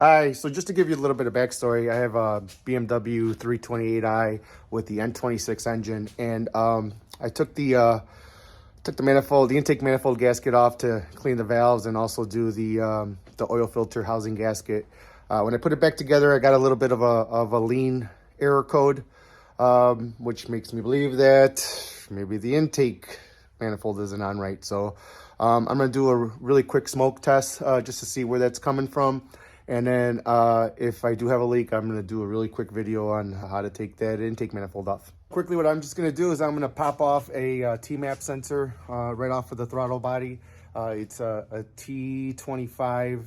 Hi, so just to give you a little bit of backstory, I have a BMW 328i with the N26 engine, and I took the manifold, the intake manifold gasket off to clean the valves and also do the oil filter housing gasket. When I put it back together, I got a little bit of a lean error code, which makes me believe that maybe the intake manifold isn't on right. So I'm going to do a really quick smoke test just to see where that's coming from. And then if I do have a leak, I'm going to do a really quick video on how to take that intake manifold off. Quickly, what I'm just going to do is I'm going to pop off a T-map sensor right off of the throttle body. It's a T25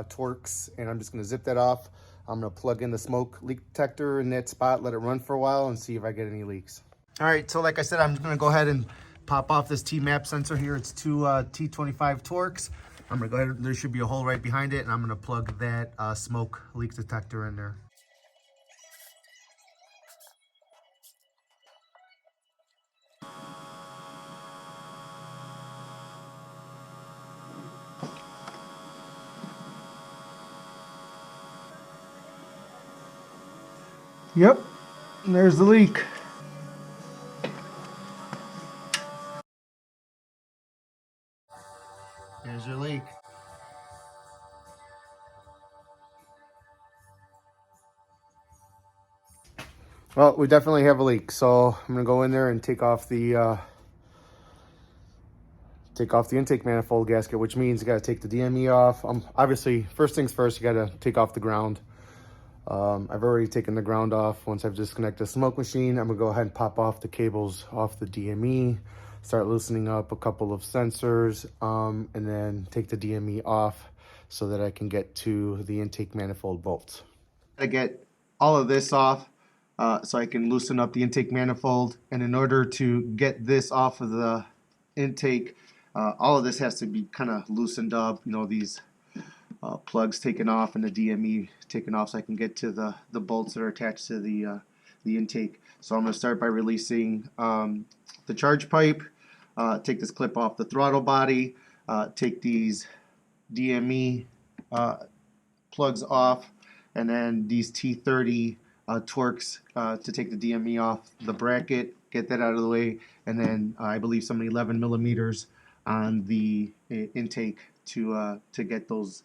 Torx, and I'm just going to zip that off. I'm going to plug in the smoke leak detector in that spot, let it run for a while, and see if I get any leaks. All right, so like I said, I'm just going to go ahead and pop off this T-map sensor here. It's two T25 Torx. I'm gonna go ahead, there should be a hole right behind it, and I'm gonna plug that smoke leak detector in there. Yep, there's the leak. There's your leak. Well, we definitely have a leak, so I'm gonna go in there and take off the intake manifold gasket, which means you gotta take the DME off. Obviously, first things first, you gotta take off the ground. I've already taken the ground off. Once I've disconnected the smoke machine, I'm gonna go ahead and pop off the cables off the DME, start loosening up a couple of sensors, and then take the DME off so that I can get to the intake manifold bolts. I get all of this off so I can loosen up the intake manifold, and in order to get this off of the intake, all of this has to be kind of loosened up, you know, these plugs taken off and the DME taken off so I can get to the bolts that are attached to the intake. So I'm going to start by releasing the charge pipe, take this clip off the throttle body, take these DME plugs off, and then these T30 Torx to take the DME off the bracket, get that out of the way, and then I believe some 11 millimeters on the intake to get those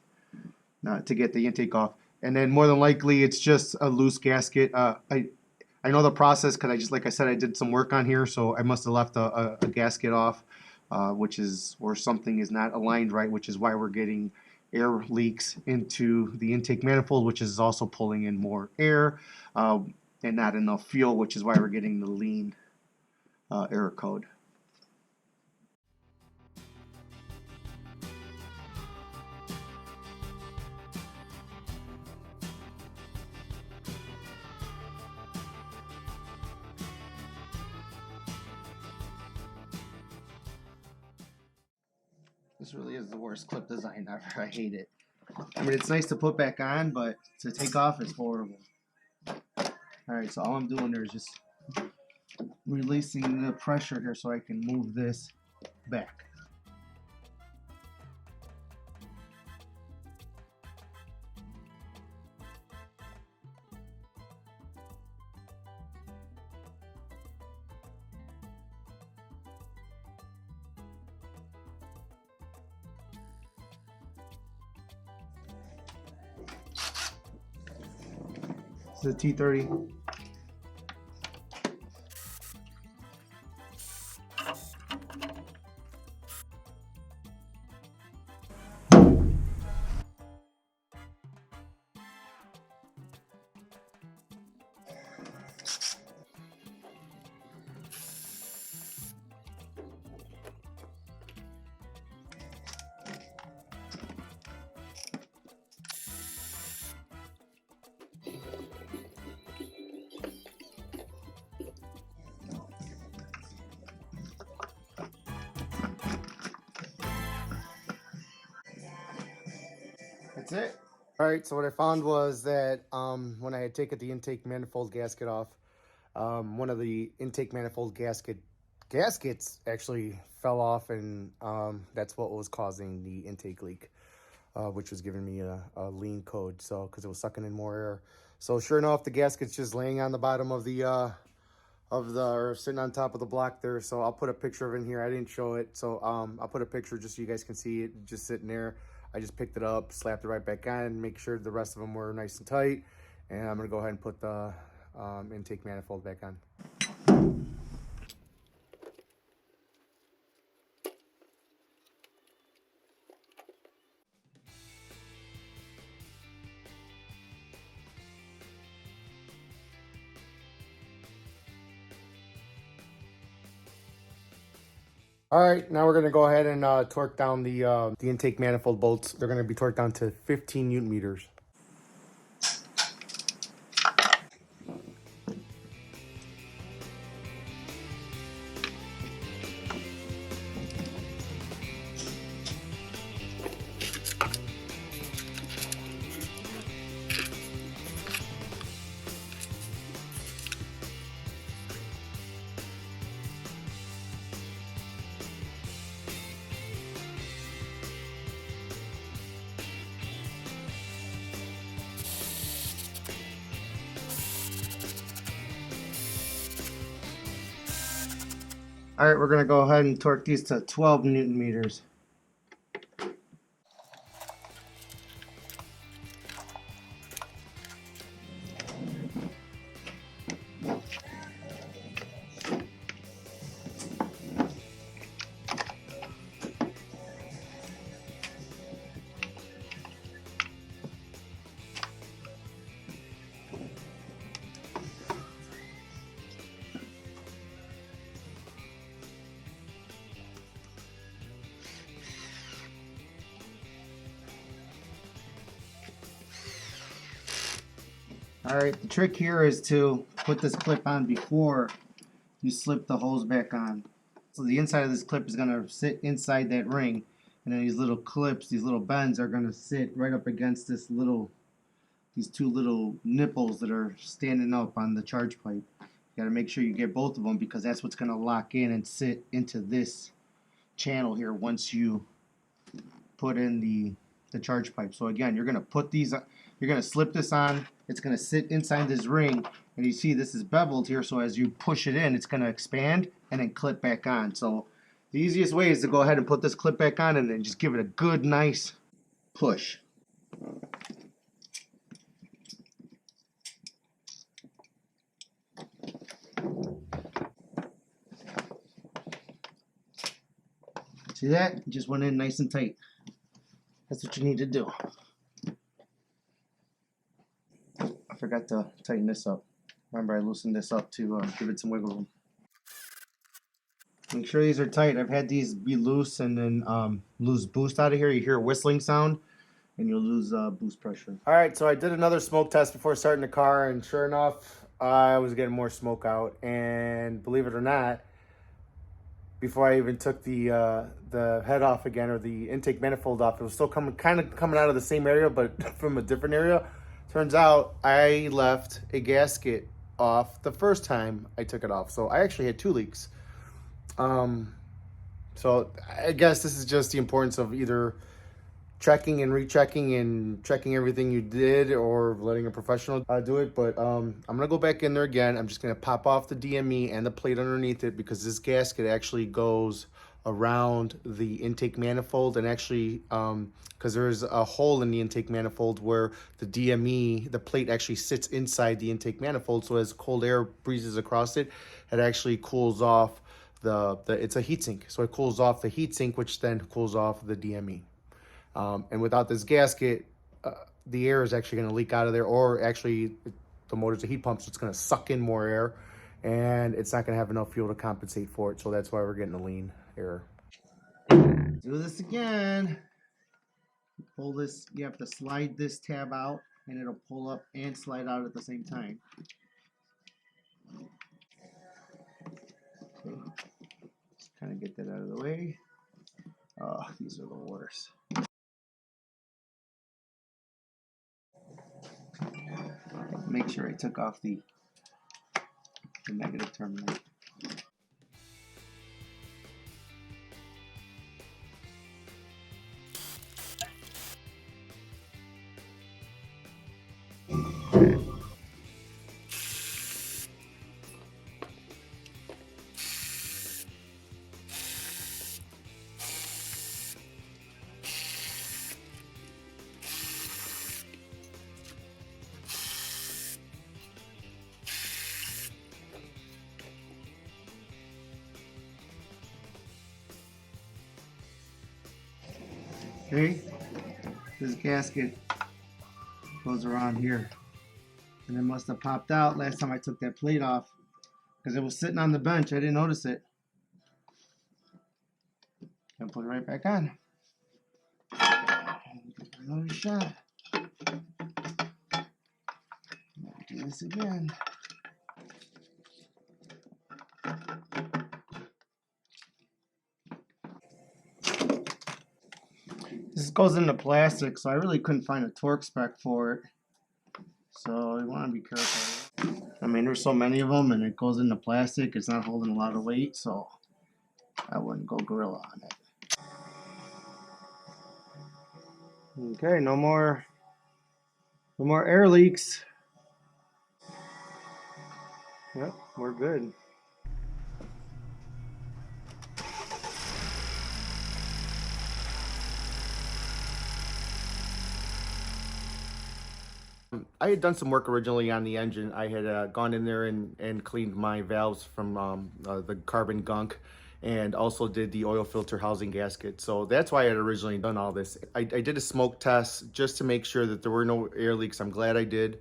to get the intake off. And then more than likely it's just a loose gasket. I know the process because like I said, I did some work on here, so I must have left a gasket off, which is where something is not aligned right, which is why we're getting air leaks into the intake manifold, which is also pulling in more air and not enough fuel, which is why we're getting the lean error code. This really is the worst clip design ever. I hate it. I mean, it's nice to put back on, but to take off is horrible. Alright, so all I'm doing there is just releasing the pressure here so I can move this back. This is a T30. That's it. All right, so what I found was that when I had taken the intake manifold gasket off, one of the intake manifold gaskets actually fell off, and that's what was causing the intake leak. which was giving me a lean code. So because it was sucking in more air. So sure enough, the gasket's just laying on the bottom of the or sitting on top of the block there. So I'll put a picture of it in here. I didn't show it, so I'll put a picture just so you guys can see it just sitting there. I just picked it up, slapped it right back on, make sure the rest of them were nice and tight, and I'm gonna go ahead and put the intake manifold back on. All right, now we're gonna go ahead and torque down the intake manifold bolts. They're gonna be torqued down to 15 Newton meters. All right, we're gonna go ahead and torque these to 12 Newton meters. All right, the trick here is to put this clip on before you slip the hose back on. So the inside of this clip is going to sit inside that ring, and then these little clips, these little bends are going to sit right up against these two little nipples that are standing up on the charge pipe. You got to make sure you get both of them, because that's what's going to lock in and sit into this channel here once you put in the charge pipe. So again, you're going to put these, you're going to slip this on. It's going to sit inside this ring, and you see this is beveled here, so as you push it in, it's going to expand and then clip back on. So the easiest way is to go ahead and put this clip back on and then just give it a good, nice push. See that? It just went in nice and tight. That's what you need to do. I forgot to tighten this up. Remember, I loosened this up to give it some wiggle room. Make sure these are tight. I've had these be loose and then lose boost out of here. You hear a whistling sound and you'll lose boost pressure. All right, so I did another smoke test before starting the car, and sure enough, I was getting more smoke out. And believe it or not, before I even took the head off again, or the intake manifold off, it was still kind of coming out of the same area, but from a different area. Turns out I left a gasket off the first time I took it off, so I actually had 2 leaks. So I guess this is just the importance of either checking and rechecking and checking everything you did, or letting a professional do it. But I'm gonna go back in there again. I'm just gonna pop off the DME and the plate underneath it, because this gasket actually goes around the intake manifold, and actually because there's a hole in the intake manifold where the DME, the plate, actually sits inside the intake manifold. So as cold air breezes across it, it actually cools off it's a heatsink, so it cools off the heatsink, which then cools off the DME. And without this gasket, the air is actually going to leak out of there, or actually the motor's a heat pump, so it's going to suck in more air, and it's not going to have enough fuel to compensate for it. So that's why we're getting a lean air. Do this again. Pull this, you have to slide this tab out, and it'll pull up and slide out at the same time. Okay. Just kind of get that out of the way. Oh, these are the worst. Make sure I took off the negative terminal. Okay, this gasket goes around here, and it must have popped out last time I took that plate off because it was sitting on the bench. I didn't notice it. And put it right back on. Another shot. Do this again. This goes into plastic, so I really couldn't find a torque spec for it. So you want to be careful. I mean, there's so many of them, and it goes into plastic. It's not holding a lot of weight, so I wouldn't go gorilla on it. Okay, no more air leaks. Yep, we're good. I had done some work originally on the engine. I had gone in there and cleaned my valves from the carbon gunk, and also did the oil filter housing gasket. So that's why I had originally done all this. I did a smoke test just to make sure that there were no air leaks. I'm glad I did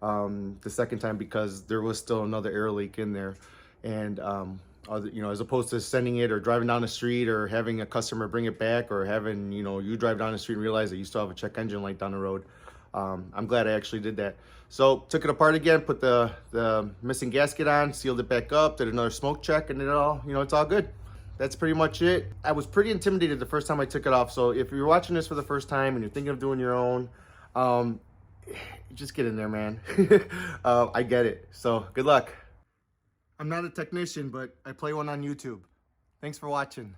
the second time, because there was still another air leak in there. And you know, as opposed to sending it or driving down the street or having a customer bring it back, or having, you know, you drive down the street and realize that you still have a check engine light down the road. I'm glad I actually did that. So took it apart again, put the missing gasket on, sealed it back up, did another smoke check, and it all, you know, it's all good. That's pretty much it. I was pretty intimidated the first time I took it off. So if you're watching this for the first time and you're thinking of doing your own, just get in there, man. I get it. So good luck. I'm not a technician, but I play one on YouTube. Thanks for watching.